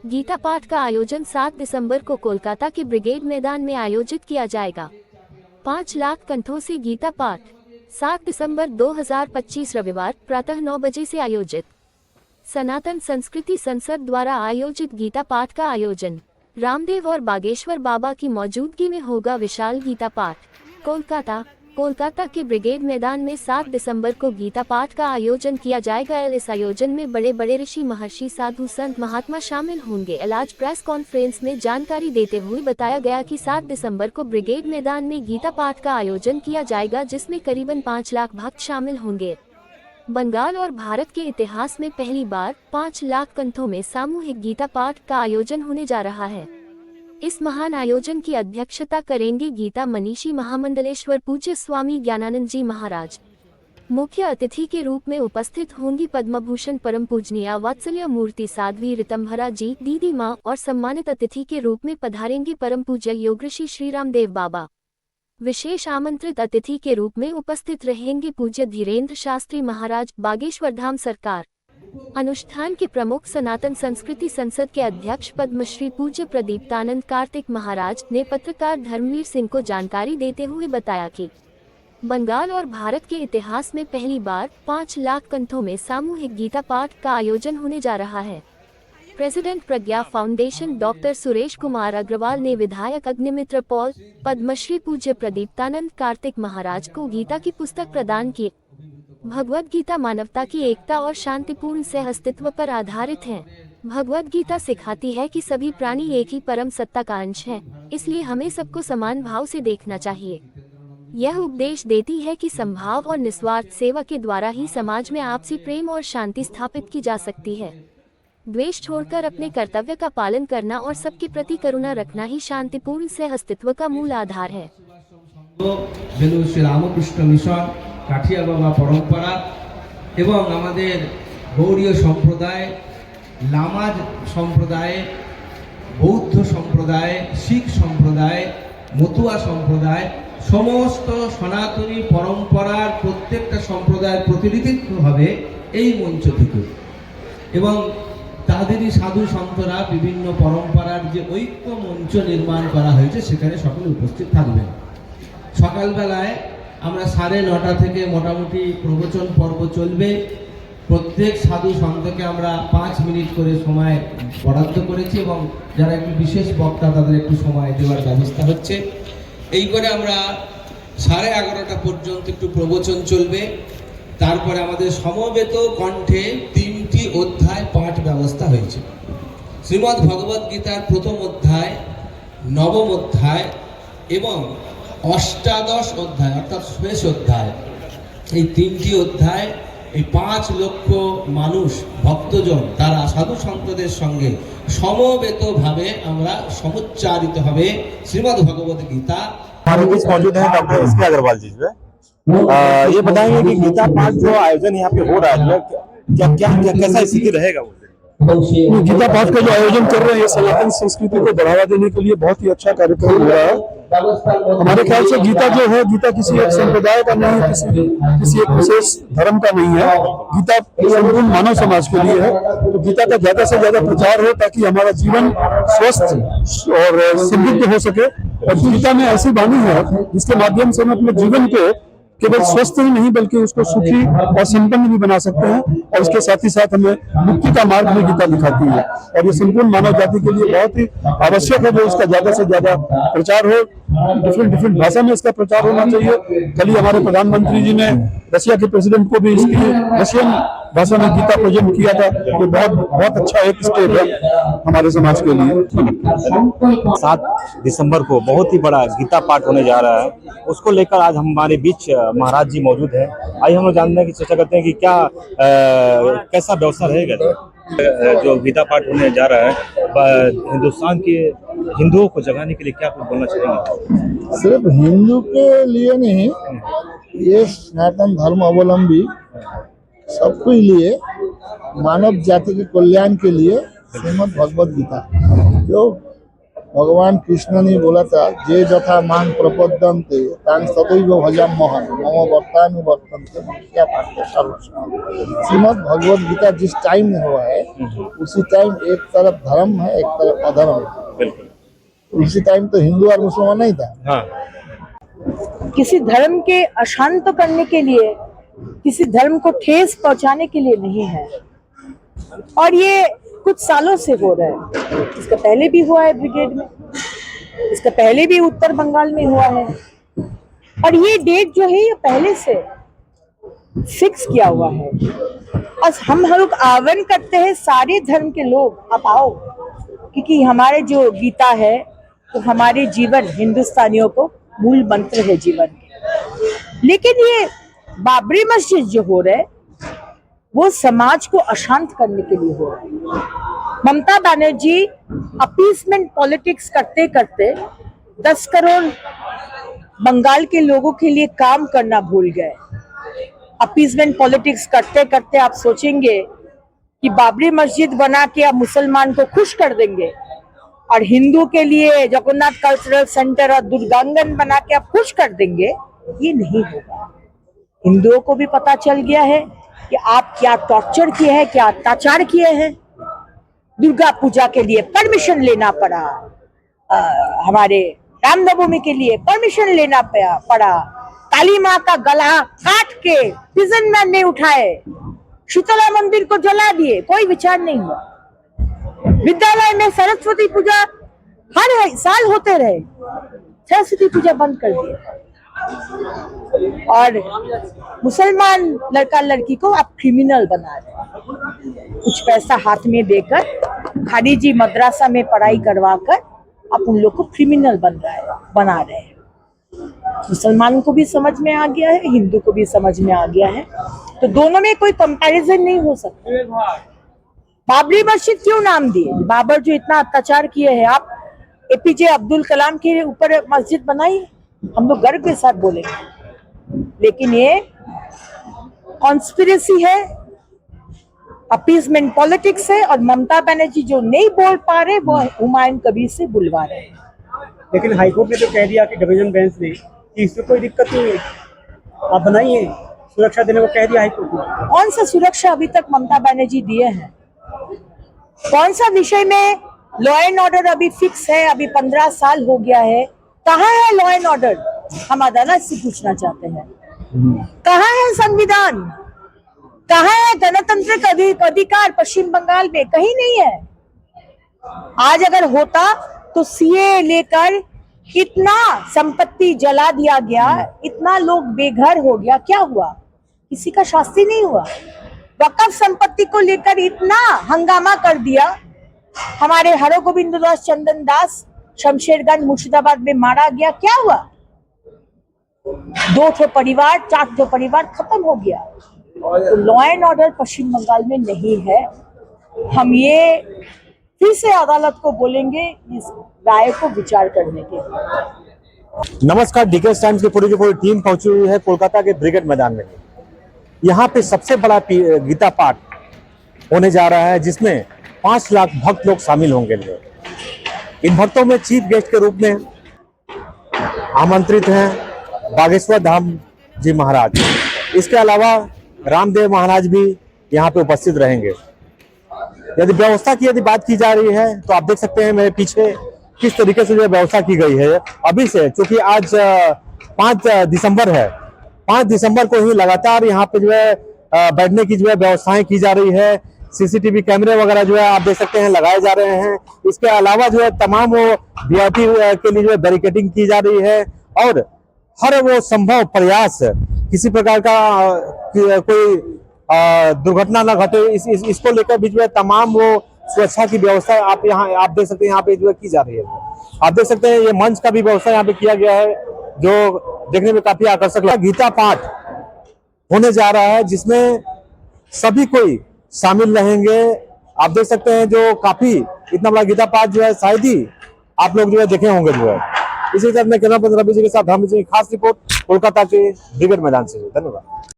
गीता पाठ का आयोजन 7 दिसंबर को कोलकाता के ब्रिगेड मैदान में आयोजित किया जाएगा। 5 लाख कंठों से गीता पाठ 7 दिसंबर 2025 रविवार प्रातः 9 बजे से आयोजित। सनातन संस्कृति संसद द्वारा आयोजित गीता पाठ का आयोजन रामदेव और बागेश्वर बाबा की मौजूदगी में होगा। विशाल गीता पाठ कोलकाता के ब्रिगेड मैदान में 7 दिसंबर को गीता पाठ का आयोजन किया जाएगा। इस आयोजन में बड़े बड़े ऋषि, महर्षि, साधु, संत, महात्मा शामिल होंगे। आज प्रेस कॉन्फ्रेंस में जानकारी देते हुए बताया गया कि 7 दिसंबर को ब्रिगेड मैदान में गीता पाठ का आयोजन किया जाएगा, जिसमें करीबन 5 लाख भक्त शामिल होंगे। बंगाल और भारत के इतिहास में पहली बार 5 लाख कंठों में सामूहिक गीता पाठ का आयोजन होने जा रहा है। इस महान आयोजन की अध्यक्षता करेंगे गीता मनीषी महामंडलेश्वर पूज्य स्वामी ज्ञानानंद जी महाराज। मुख्य अतिथि के रूप में उपस्थित होंगी पद्मभूषण परम पूजनीय वात्सल्य मूर्ति साध्वी ऋतंभरा जी, दीदी माँ, और सम्मानित अतिथि के रूप में पधारेंगे परम पूज्य योगऋषि श्री रामदेव बाबा। विशेष आमंत्रित अतिथि के रूप में उपस्थित रहेंगे पूज्य धीरेन्द्र शास्त्री महाराज, बागेश्वर धाम सरकार। अनुष्ठान के प्रमुख सनातन संस्कृति संसद के अध्यक्ष पद्मश्री पूज्य प्रदीप्तानंद कार्तिक महाराज ने पत्रकार धर्मवीर सिंह को जानकारी देते हुए बताया कि बंगाल और भारत के इतिहास में पहली बार 5 लाख कंठों में सामूहिक गीता पाठ का आयोजन होने जा रहा है। प्रेसिडेंट प्रज्ञा फाउंडेशन डॉक्टर सुरेश कुमार अग्रवाल ने विधायक अग्निमित्र पॉल, पद्मश्री पूज्य प्रदीप्तानंद कार्तिक महाराज को गीता की पुस्तक प्रदान की। भगवद गीता मानवता की एकता और शांतिपूर्ण सह अस्तित्व पर आधारित है। भगवद गीता सिखाती है कि सभी प्राणी एक ही परम सत्ता का अंश है, इसलिए हमें सबको समान भाव से देखना चाहिए। यह उपदेश देती है कि समभाव और निस्वार्थ सेवा के द्वारा ही समाज में आपसी प्रेम और शांति स्थापित की जा सकती है। द्वेष छोड़कर अपने कर्तव्य का पालन करना और सबके प्रति करुणा रखना ही शांतिपूर्ण सह अस्तित्व का मूल आधार है। श्री रामकृष्ण मिशन, काठिया बाबा परम्परा एवं आमादेर गौड़ीय सम्प्रदाय, लामाज सम्प्रदाय, बौद्ध सम्प्रदाय, शिख सम्प्रदाय, मতুआ सम्प्रदाय, समस्त सनातनी परम्परार प्रत्येकटा सम्प्रदायर प्रतिनिधित्व हबे एई मंच थेके एवं तादेरই साधु सन्तरा विभिन्न परम्परार जे ऐक्य मंच निर्माण करा हयेछे सेखाने सकले उपस्थित थाकबेन। सकाल बेलाय আমরা 9:30 থেকে মোটামুটি প্রবচন পর্ব চলবে। প্রত্যেক সাধু সন্তকে আমরা 5 মিনিট করে সময় বরাদ্দ করেছি এবং যারা একটু বিশেষ বক্তা তাদের একটু সময় দেওয়ার ব্যবস্থা হচ্ছে। এই করে আমরা 11:30 পর্যন্ত একটু প্রবচন চলবে। তারপরে আমাদের সমবেত কণ্ঠে 3টি অধ্যায় পাঠ ব্যবস্থা হয়েছে। শ্রীমদ্ ভগবদ গীতার প্রথম অধ্যায়, নবম অধ্যায় এবং অষ্টাদশ অধ্যায় অর্থাৎ শেষ অধ্যায়, এই 3টি অধ্যায় এই 5 লক্ষ মানুষ ভক্তজন তারা সাধু সন্তদের সঙ্গে সমবেতভাবে আমরা সমুচ্চারিত হবে শ্রীমদ্ ভগবদ গীতা। हमारे बीच मौजूद हैं डॉक्टर एस के अग्रवाल जी। ये बताएंगे कि गीता पाठ जो आयोजन यहाँ पे हो रहा है, क्या कैसा स्थिति रहेगा? गीता पाठ का जो आयोजन कर रहे हैं सनातन संस्कृति को बढ़ावा देने के लिए बहुत ही अच्छा कार्यक्रम हो रहा है। हमारे ख्याल से गीता जो है, गीता किसी एक संप्रदाय का नहीं है, किसी एक विशेष धर्म का नहीं है। गीता संपूर्ण मानव समाज के लिए है। तो गीता का ज्यादा से ज्यादा प्रचार हो ताकि हमारा जीवन स्वस्थ और समृद्ध हो सके। और गीता में ऐसी वाणी है जिसके माध्यम से हम अपने जीवन को केवल स्वस्थ ही नहीं बल्कि उसको सुखी और संपन्न भी बना सकते हैं। और उसके साथ ही साथ हमें मुक्ति का मार्ग भी गीता दिखाती है और ये संपूर्ण मानव जाति के लिए बहुत ही आवश्यक है कि इसका ज्यादा से ज्यादा प्रचार हो। डिफरेंट भाषा में इसका प्रचार होना चाहिए। कल ही हमारे प्रधानमंत्री जी ने रशिया के प्रेसिडेंट को भी इसकी रशियन भाषा में गीता प्रेजेंट किया था। ये बहुत अच्छा एक स्टेप है हमारे समाज के लिए। 7 दिसंबर को बहुत ही बड़ा गीता पाठ होने जा रहा है, उसको लेकर आज हमारे बीच महाराज जी मौजूद हैं। आइए हम लोग जानने की चर्चा करते हैं कि क्या कैसा व्यवस्था रहेगा जो गीता पाठ होने जा रहा है। हिंदुस्तान के हिंदुओं को जगाने के लिए क्या कुछ बोलना चाहेंगे? सिर्फ हिंदू के लिए नहीं, ये सनातन धर्म अवलंबी सबके लिए, मानव जाति के कल्याण के लिए श्रीमद् भगवद गीता जो भगवान कृष्ण ने बोला था, जे जथा मान प्रपद्यन्ते तां सदैव भजाम्यहम् मम वर्तानि वर्तन्ते मनुष्या पार्थ सर्वस्मात्। श्रीमद् भगवद गीता जिस टाइम में हुआ है उसी टाइम एक तरफ धर्म है, एक तरफ अधर्म है। उसी टाइम तो हिंदू और मुसलमान नहीं था। हाँ। किसी धर्म के अशांत करने के लिए, किसी धर्म को ठेस पहुंचाने के लिए नहीं है। और ये कुछ सालों से हो रहा है। इसका पहले भी हुआ है ब्रिगेड में, इसका पहले भी उत्तर बंगाल में हुआ है। और ये डेट जो है ये पहले से फिक्स किया हुआ है। और हम लोग आह्वान करते हैं सारे धर्म के लोग, आप आओ, क्योंकि हमारे जो गीता है तो हमारे जीवन हिंदुस्तानियों को मूल मंत्र है जीवन के। लेकिन ये बाबरी मस्जिद जो हो रहा है वो समाज को अशांत करने के लिए हो रहा है। ममता बनर्जी अपीसमेंट पॉलिटिक्स करते करते 10 करोड़ बंगाल के लोगों के लिए काम करना भूल गए। अपीसमेंट पॉलिटिक्स करते करते आप सोचेंगे कि बाबरी मस्जिद बना के आप मुसलमान को खुश कर देंगे और हिंदू के लिए जगन्नाथ कल्चरल सेंटर और दुर्गांगन बना के आप खुश कर देंगे। ये नहीं होगा। हिंदुओं को भी पता चल गया है कि आप क्या टॉर्चर किए हैं, क्या अत्याचार किए हैं। दुर्गा पूजा के लिए परमिशन लेना पड़ा, हमारे रामनवमी के लिए परमिशन लेना पड़ा, काली माँ का गला काट के प्रिजन मैन ने उठाए, शीतला मंदिर को जला दिए, कोई विचार नहीं हुआ। विद्यालय में सरस्वती पूजा हर साल होते रहे, सरस्वती पूजा बंद कर दिए। और मुसलमान लड़का लड़की को आप क्रिमिनल बना रहे हैं। कुछ पैसा हाथ में देकर खारिजी मदरसा में पढ़ाई करवाकर आप उन लोग को क्रिमिनल बना रहे हैं। मुसलमानों को भी समझ में आ गया है, हिंदू को भी समझ में आ गया है। तो दोनों में कोई कंपैरिजन नहीं हो सकता। बाबरी मस्जिद क्यों नाम दिए? बाबर जो इतना अत्याचार किए हैं, आप एपीजे अब्दुल कलाम के ऊपर मस्जिद बनाई, हम लोग गर्व के साथ बोलेंगे। लेकिन ये कॉन्स्पिरेसी है, अपीसमेंट पॉलिटिक्स है। और ममता बनर्जी जो नहीं बोल पा रहे वो हुमायूं कबीर से बुलवा रहे हैं। लेकिन हाईकोर्ट ने तो कह दिया कि डिवीजन बेंच ने कि इसमें कोई दिक्कत नहीं है, आप बनाइए, सुरक्षा देने को कह दिया हाईकोर्ट ने। कौन सा सुरक्षा अभी तक ममता बनर्जी दिए हैं? कौन सा विषय में लॉ एंड ऑर्डर अभी फिक्स है? अभी 15 साल हो गया है, कहाँ है लॉ एंड ऑर्डर? हम अदालत से पूछना चाहते हैं। कहाँ है संविधान? कहाँ है गणतंत्र का अधिकार? पश्चिम बंगाल में कहीं नहीं है। आज अगर होता तो सीए लेकर इतना संपत्ति जला दिया गया, इतना लोग बेघर हो गया, क्या हुआ? किसी का शास्ति नहीं हुआ। वक्फ संपत्ति को लेकर इतना हंगामा कर दिया। हमारे हरो गोविंद दास चंदन दास शमशेरगंज मुर्शिदाबाद में मारा गया, क्या हुआ? 2 परिवार 4 परिवार खत्म हो गया। तो लॉ एंड ऑर्डर पश्चिम बंगाल में नहीं है। हम ये फिर से अदालत को बोलेंगे इस राय को विचार करने के। नमस्कार, डीके टाइम्स की पूरी की पूरी टीम पहुंची हुई है कोलकाता के ब्रिगेड मैदान में। यहाँ पे सबसे बड़ा गीता पाठ होने जा रहा है, जिसमें 5 लाख भक्त लोग शामिल होंगे। इन भक्तों में चीफ गेस्ट के रूप में आमंत्रित हैं बागेश्वर धाम जी महाराज। इसके अलावा रामदेव महाराज भी यहाँ पे उपस्थित रहेंगे। यदि व्यवस्था की बात की जा रही है तो आप देख सकते हैं मेरे पीछे किस तरीके से जो व्यवस्था की गई है अभी से, क्योंकि आज 5 दिसंबर है। 5 दिसंबर को ही लगातार यहाँ पे जो है बैठने की जो है व्यवस्थाएं की जा रही है। सीसीटीवी कैमरे वगैरह जो है आप देख सकते हैं लगाए जा रहे हैं। इसके अलावा जो है तमाम वो वीआईपी के लिए जो है बैरिकेडिंग की जा रही है और हर वो संभव प्रयास किसी प्रकार का कोई दुर्घटना न घटे इसको लेकर भी जो है तमाम वो सुरक्षा की व्यवस्था आप देख सकते हैं यहाँ पे जो है की जा रही है। आप देख सकते हैं ये मंच का भी व्यवस्था यहाँ पे किया गया है जो देखने में काफी आकर्षक लगा। गीता पाठ होने जा रहा है जिसमें सभी कोई शामिल रहेंगे। आप देख सकते हैं जो काफी इतना बड़ा गीता पाठ जो है शायद ही आप लोग जो है देखे होंगे जो है। इसी तरह मैं कैमरा पर्सन रवि जी के साथ हम खास रिपोर्ट कोलकाता के ब्रिगेड मैदान से। धन्यवाद।